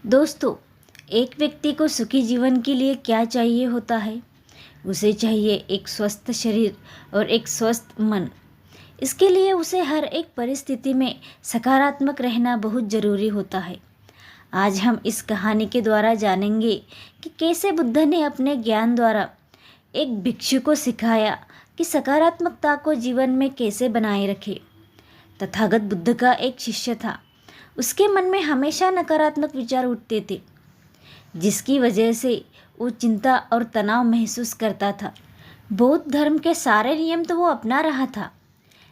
दोस्तों, एक व्यक्ति को सुखी जीवन के लिए क्या चाहिए होता है? उसे चाहिए एक स्वस्थ शरीर और एक स्वस्थ मन। इसके लिए उसे हर एक परिस्थिति में सकारात्मक रहना बहुत ज़रूरी होता है। आज हम इस कहानी के द्वारा जानेंगे कि कैसे बुद्ध ने अपने ज्ञान द्वारा एक भिक्षु को सिखाया कि सकारात्मकता को जीवन में कैसे बनाए रखे। तथागत बुद्ध का एक शिष्य था। उसके मन में हमेशा नकारात्मक विचार उठते थे, जिसकी वजह से वो चिंता और तनाव महसूस करता था। बौद्ध धर्म के सारे नियम तो वो अपना रहा था,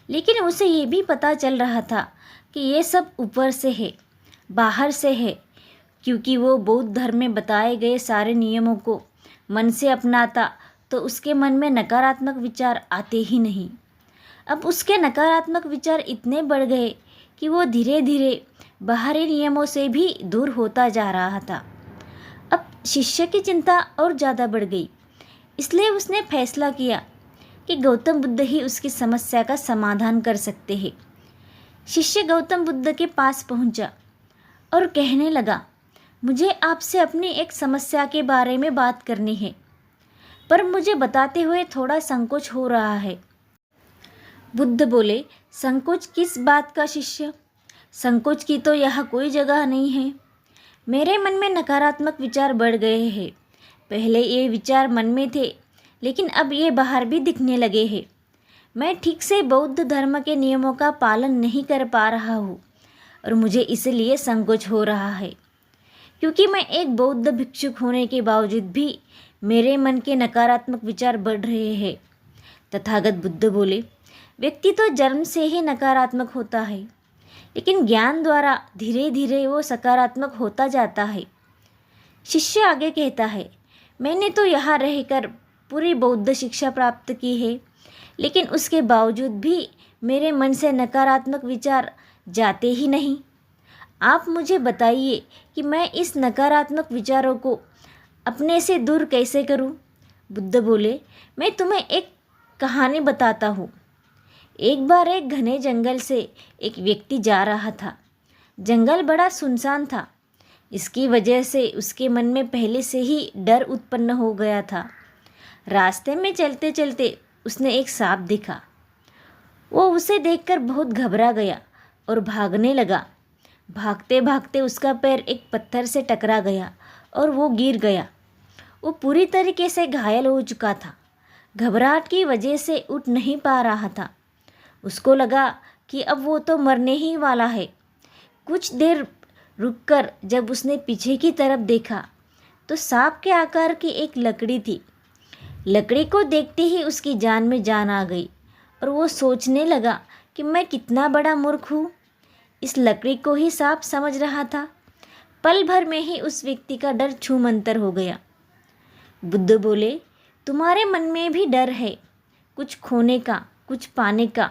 लेकिन उसे ये भी पता चल रहा था कि ये सब ऊपर से है, बाहर से है। क्योंकि वो बौद्ध धर्म में बताए गए सारे नियमों को मन से अपनाता तो उसके मन में नकारात्मक विचार आते ही नहीं। अब उसके नकारात्मक विचार इतने बढ़ गए कि वो धीरे धीरे बाहरी नियमों से भी दूर होता जा रहा था। अब शिष्य की चिंता और ज़्यादा बढ़ गई, इसलिए उसने फैसला किया कि गौतम बुद्ध ही उसकी समस्या का समाधान कर सकते हैं। शिष्य गौतम बुद्ध के पास पहुंचा और कहने लगा, मुझे आपसे अपनी एक समस्या के बारे में बात करनी है, पर मुझे बताते हुए थोड़ा संकोच हो रहा है। बुद्ध बोले, संकोच किस बात का शिष्य? संकोच की तो यहाँ कोई जगह नहीं है। मेरे मन में नकारात्मक विचार बढ़ गए हैं। पहले ये विचार मन में थे, लेकिन अब ये बाहर भी दिखने लगे हैं। मैं ठीक से बौद्ध धर्म के नियमों का पालन नहीं कर पा रहा हूँ और मुझे इसलिए संकोच हो रहा है, क्योंकि मैं एक बौद्ध भिक्षुक होने के बावजूद भी मेरे मन के नकारात्मक विचार बढ़ रहे हैं। तथागत बुद्ध बोले, व्यक्ति तो जन्म से ही नकारात्मक होता है, लेकिन ज्ञान द्वारा धीरे धीरे वो सकारात्मक होता जाता है। शिष्य आगे कहता है, मैंने तो यहाँ रहकर पूरी बौद्ध शिक्षा प्राप्त की है, लेकिन उसके बावजूद भी मेरे मन से नकारात्मक विचार जाते ही नहीं। आप मुझे बताइए कि मैं इस नकारात्मक विचारों को अपने से दूर कैसे करूं? बुद्ध बोले, मैं तुम्हें एक कहानी बताता हूँ। एक बार एक घने जंगल से एक व्यक्ति जा रहा था। जंगल बड़ा सुनसान था। इसकी वजह से उसके मन में पहले से ही डर उत्पन्न हो गया था। रास्ते में चलते चलते उसने एक सांप देखा। वो उसे देखकर बहुत घबरा गया और भागने लगा। भागते भागते उसका पैर एक पत्थर से टकरा गया और वो गिर गया। वो पूरी तरीके से घायल हो चुका था। घबराहट की वजह से उठ नहीं पा रहा था। उसको लगा कि अब वो तो मरने ही वाला है। कुछ देर रुककर जब उसने पीछे की तरफ देखा तो सांप के आकार की एक लकड़ी थी। लकड़ी को देखते ही उसकी जान में जान आ गई और वो सोचने लगा कि मैं कितना बड़ा मूर्ख हूँ। इस लकड़ी को ही सांप समझ रहा था। पल भर में ही उस व्यक्ति का डर छूमंतर हो गया। बुद्ध बोले, तुम्हारे मन में भी डर है, कुछ खोने का, कुछ पाने का,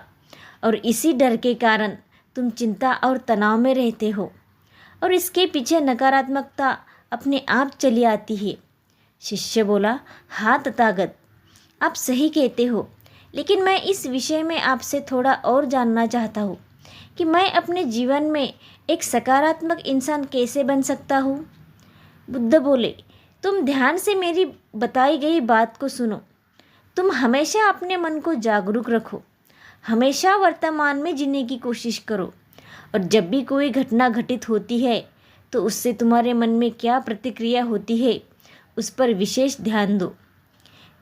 और इसी डर के कारण तुम चिंता और तनाव में रहते हो और इसके पीछे नकारात्मकता अपने आप चली आती है। शिष्य बोला, हाँ तथागत, आप सही कहते हो, लेकिन मैं इस विषय में आपसे थोड़ा और जानना चाहता हूँ कि मैं अपने जीवन में एक सकारात्मक इंसान कैसे बन सकता हूँ। बुद्ध बोले, तुम ध्यान से मेरी बताई गई बात को सुनो। तुम हमेशा अपने मन को जागरूक रखो। हमेशा वर्तमान में जीने की कोशिश करो और जब भी कोई घटना घटित होती है तो उससे तुम्हारे मन में क्या प्रतिक्रिया होती है उस पर विशेष ध्यान दो।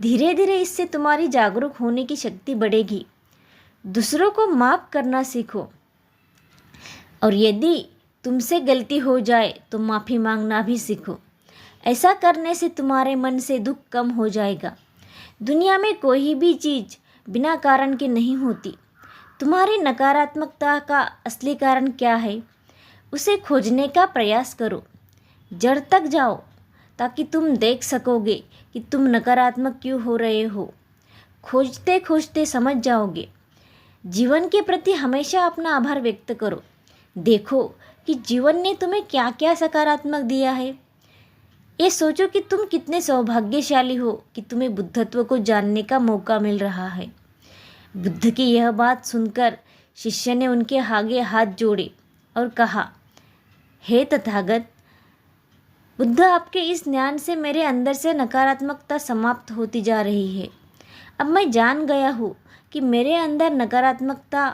धीरे धीरे इससे तुम्हारी जागरूक होने की शक्ति बढ़ेगी। दूसरों को माफ़ करना सीखो और यदि तुमसे गलती हो जाए तो माफ़ी मांगना भी सीखो। ऐसा करने से तुम्हारे मन से दुख कम हो जाएगा। दुनिया में कोई भी चीज़ बिना कारण के नहीं होती। तुम्हारी नकारात्मकता का असली कारण क्या है, उसे खोजने का प्रयास करो। जड़ तक जाओ ताकि तुम देख सकोगे कि तुम नकारात्मक क्यों हो रहे हो। खोजते खोजते समझ जाओगे। जीवन के प्रति हमेशा अपना आभार व्यक्त करो। देखो कि जीवन ने तुम्हें क्या क्या सकारात्मक दिया है। ये सोचो कि तुम कितने सौभाग्यशाली हो कि तुम्हें बुद्धत्व को जानने का मौका मिल रहा है। बुद्ध की यह बात सुनकर शिष्य ने उनके आगे हाथ जोड़े और कहा, हे तथागत, बुद्ध आपके इस ज्ञान से मेरे अंदर से नकारात्मकता समाप्त होती जा रही है। अब मैं जान गया हूँ कि मेरे अंदर नकारात्मकता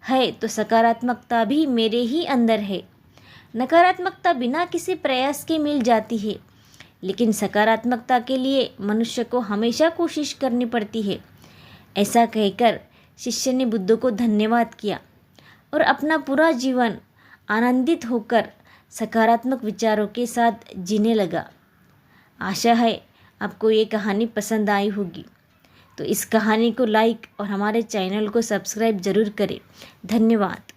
है तो सकारात्मकता भी मेरे ही अंदर है। नकारात्मकता बिना किसी प्रयास के मिल जाती है, लेकिन सकारात्मकता के लिए मनुष्य को हमेशा कोशिश करनी पड़ती है। ऐसा कहकर शिष्य ने बुद्ध को धन्यवाद किया और अपना पूरा जीवन आनंदित होकर सकारात्मक विचारों के साथ जीने लगा। आशा है आपको ये कहानी पसंद आई होगी। तो इस कहानी को लाइक और हमारे चैनल को सब्सक्राइब ज़रूर करें। धन्यवाद।